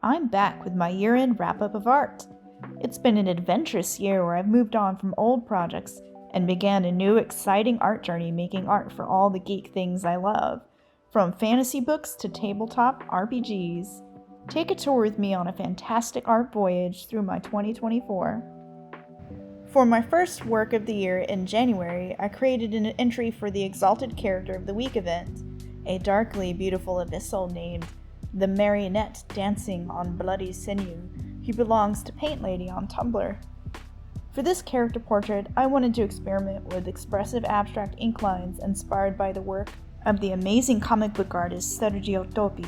I'm back with my year-end wrap-up of art. It's been an adventurous year where I've moved on from old projects and began a new exciting art journey making art for all the geek things I love, from fantasy books to tabletop RPGs. Take a tour with me on a fantastic art voyage through my 2024. For my first work of the year in January, I created an entry for the Exalted Character of the Week event, a darkly beautiful abyssal named the Marionette Dancing on Bloody Sinew, who belongs to Paint Lady on Tumblr. For this character portrait, I wanted to experiment with expressive abstract ink lines inspired by the work of the amazing comic book artist Sergio Topi.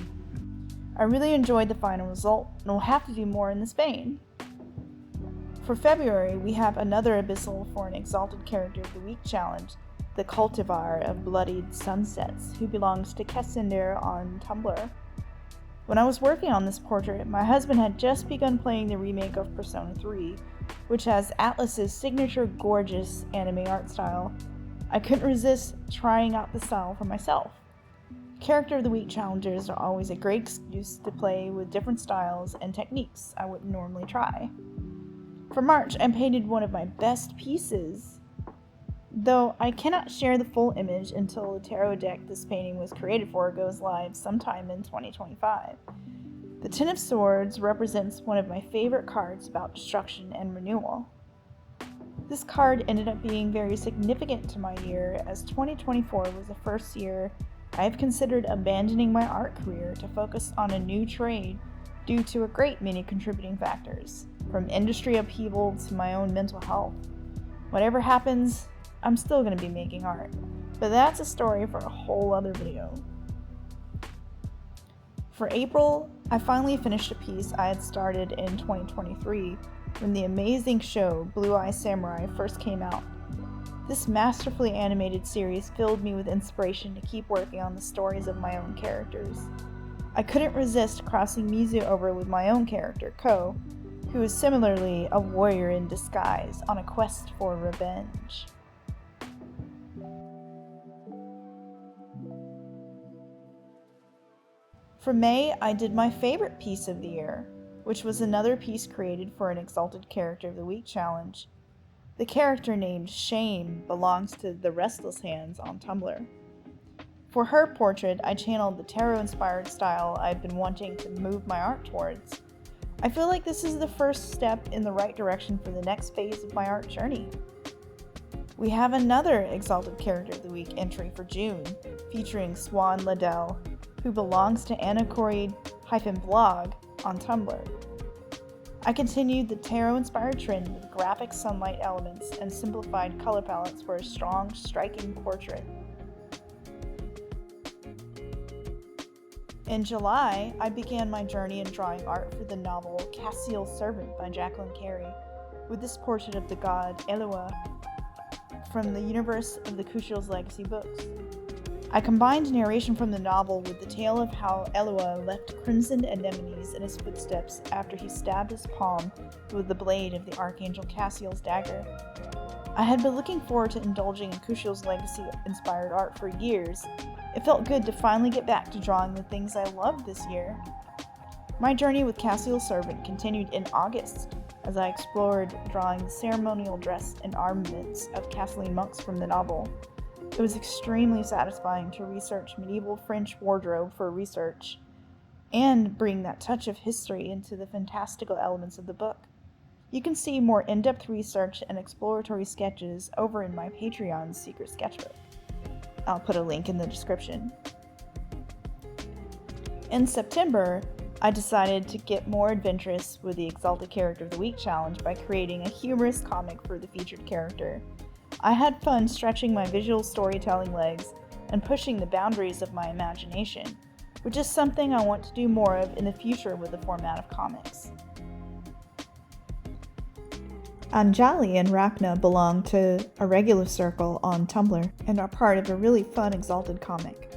I really enjoyed the final result, and will have to do more in this vein. For February, we have another abyssal for an Exalted Character of the Week challenge, the Cultivar of Bloodied Sunsets, who belongs to Kessinder on Tumblr. When I was working on this portrait, my husband had just begun playing the remake of Persona 3, which has Atlus's signature gorgeous anime art style. I couldn't resist trying out the style for myself. Character of the Week challenges are always a great excuse to play with different styles and techniques I wouldn't normally try. For March, I painted one of my best pieces, though I cannot share the full image until the tarot deck this painting was created for goes live sometime in 2025. The Ten of Swords represents one of my favorite cards about destruction and renewal. This card ended up being very significant to my year, as 2024 was the first year I have considered abandoning my art career to focus on a new trade due to a great many contributing factors, from industry upheaval to my own mental health. Whatever happens, I'm still going to be making art, but that's a story for a whole other video. For April, I finally finished a piece I had started in 2023 when the amazing show Blue Eye Samurai first came out. This masterfully animated series filled me with inspiration to keep working on the stories of my own characters. I couldn't resist crossing Mizu over with my own character, Ko, who is similarly a warrior in disguise on a quest for revenge. For May, I did my favorite piece of the year, which was another piece created for an Exalted Character of the Week challenge. The character named Shame belongs to the Restless Hands on Tumblr. For her portrait, I channeled the tarot-inspired style I've been wanting to move my art towards. I feel like this is the first step in the right direction for the next phase of my art journey. We have another Exalted Character of the Week entry for June, featuring Swan Liddell, who belongs to Anacoid-blog on Tumblr. I continued the tarot-inspired trend with graphic sunlight elements and simplified color palettes for a strong, striking portrait. In July, I began my journey in drawing art for the novel Cassiel Servant by Jacqueline Carey, with this portrait of the god Elua from the universe of the Kushiel's Legacy books. I combined narration from the novel with the tale of how Elua left crimson anemones in his footsteps after he stabbed his palm with the blade of the Archangel Cassiel's dagger. I had been looking forward to indulging in Kushiel's Legacy-inspired art for years. It felt good to finally get back to drawing the things I loved this year. My journey with Cassiel Servant continued in August, as I explored drawing the ceremonial dress and armaments of Castelline monks from the novel. It was extremely satisfying to research medieval French wardrobe for research, and bring that touch of history into the fantastical elements of the book. You can see more in-depth research and exploratory sketches over in my Patreon's secret sketchbook. I'll put a link in the description. In September, I decided to get more adventurous with the Exalted Character of the Week challenge by creating a humorous comic for the featured character. I had fun stretching my visual storytelling legs and pushing the boundaries of my imagination, which is something I want to do more of in the future with the format of comics. Anjali and Rachna belong to a regular circle on Tumblr and are part of a really fun Exalted comic.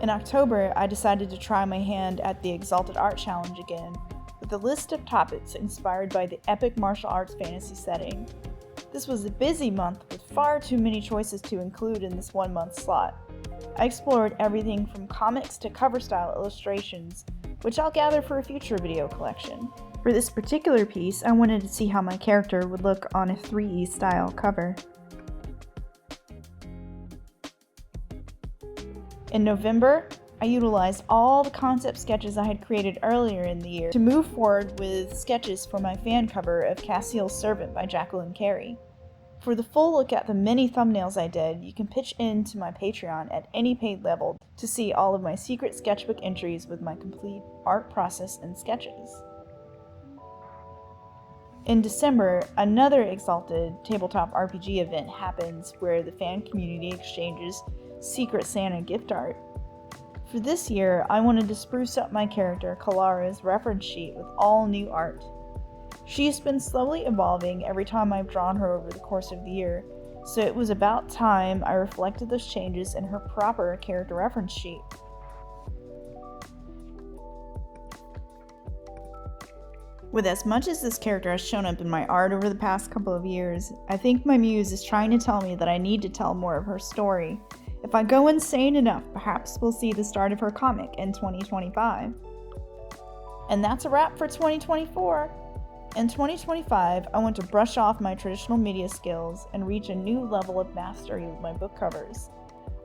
In October, I decided to try my hand at the Exalted Art Challenge again, with a list of topics inspired by the epic martial arts fantasy setting. This was a busy month with far too many choices to include in this 1 month slot. I explored everything from comics to cover style illustrations, which I'll gather for a future video collection. For this particular piece, I wanted to see how my character would look on a 3E style cover. In November, I utilized all the concept sketches I had created earlier in the year to move forward with sketches for my fan cover of Cassiel's Servant by Jacqueline Carey. For the full look at the many thumbnails I did, you can pitch into my Patreon at any paid level to see all of my secret sketchbook entries with my complete art process and sketches. In December, another Exalted tabletop RPG event happens where the fan community exchanges Secret Santa gift art. For this year, I wanted to spruce up my character Kalara's reference sheet with all new art. She has been slowly evolving every time I've drawn her over the course of the year, so it was about time I reflected those changes in her proper character reference sheet. With as much as this character has shown up in my art over the past couple of years, I think my muse is trying to tell me that I need to tell more of her story. If I go insane enough, perhaps we'll see the start of her comic in 2025. And that's a wrap for 2024. In 2025, I want to brush off my traditional media skills and reach a new level of mastery with my book covers.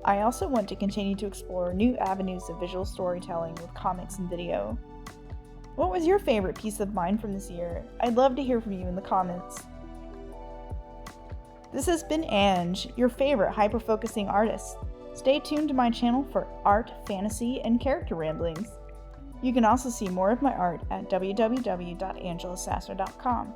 I also want to continue to explore new avenues of visual storytelling with comics and video. What was your favorite piece of mine from this year? I'd love to hear from you in the comments. This has been Ange, your favorite hyper-focusing artist. Stay tuned to my channel for art, fantasy, and character ramblings. You can also see more of my art at www.angelasasser.com.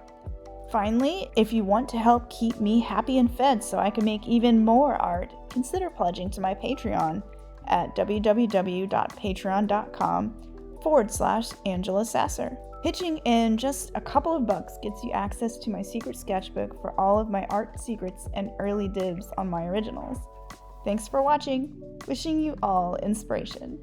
Finally, if you want to help keep me happy and fed so I can make even more art, consider pledging to my Patreon at www.patreon.com/Angela Sasser. Pitching in just a couple of bucks gets you access to my secret sketchbook for all of my art secrets and early dibs on my originals. Thanks for watching. Wishing you all inspiration.